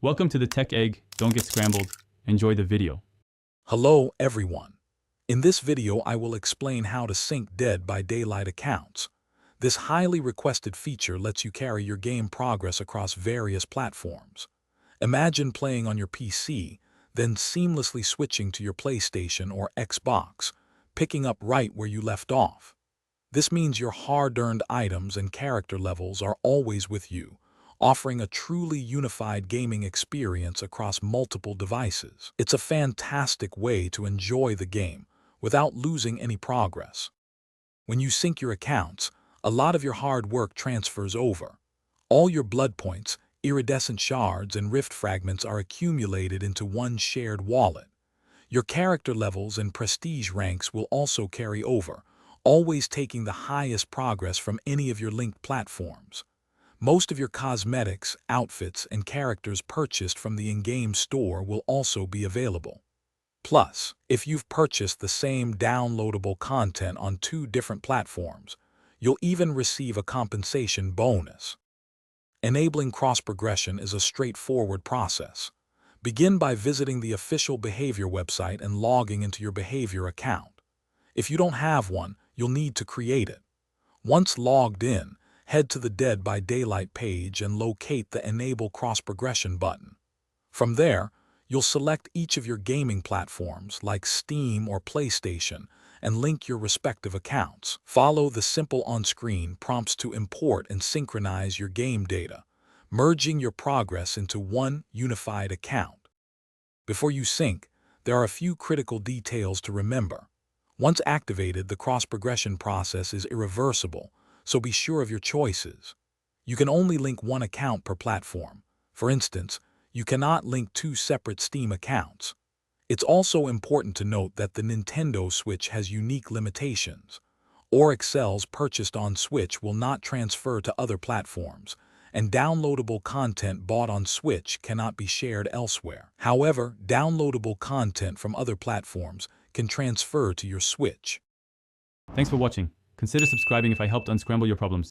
Welcome to the Tech Egg. Don't get scrambled. Enjoy the video. Hello everyone. In this video I will explain how to sync Dead by Daylight accounts. This highly requested feature lets you carry your game progress across various platforms. Imagine playing on your PC, then seamlessly switching to your PlayStation or Xbox, picking up right where you left off. This means your hard-earned items and character levels are always with you, offering a truly unified gaming experience across multiple devices. It's a fantastic way to enjoy the game without losing any progress. When you sync your accounts, a lot of your hard work transfers over. All your blood points, iridescent shards, and rift fragments are accumulated into one shared wallet. Your character levels and prestige ranks will also carry over, always taking the highest progress from any of your linked platforms. Most of your cosmetics, outfits, and characters purchased from the in-game store will also be available. Plus, if you've purchased the same downloadable content on 2 different platforms, you'll even receive a compensation bonus. Enabling cross-progression is a straightforward process. Begin by visiting the official behavior website and logging into your behavior account. If you don't have one, you'll need to create it. Once logged in, head to the Dead by Daylight page and locate the Enable Cross-Progression button. From there, you'll select each of your gaming platforms like Steam or PlayStation and link your respective accounts. Follow the simple on-screen prompts to import and synchronize your game data, merging your progress into one unified account. Before you sync, there are a few critical details to remember. Once activated, the cross-progression process is irreversible, so be sure of your choices. You can only link one account per platform. For instance, you cannot link 2 separate Steam accounts. It's also important to note that the Nintendo Switch has unique limitations. Auric cells purchased on Switch will not transfer to other platforms, and downloadable content bought on Switch cannot be shared elsewhere. However, downloadable content from other platforms can transfer to your Switch. Thanks for watching. Consider subscribing if I helped unscramble your problems.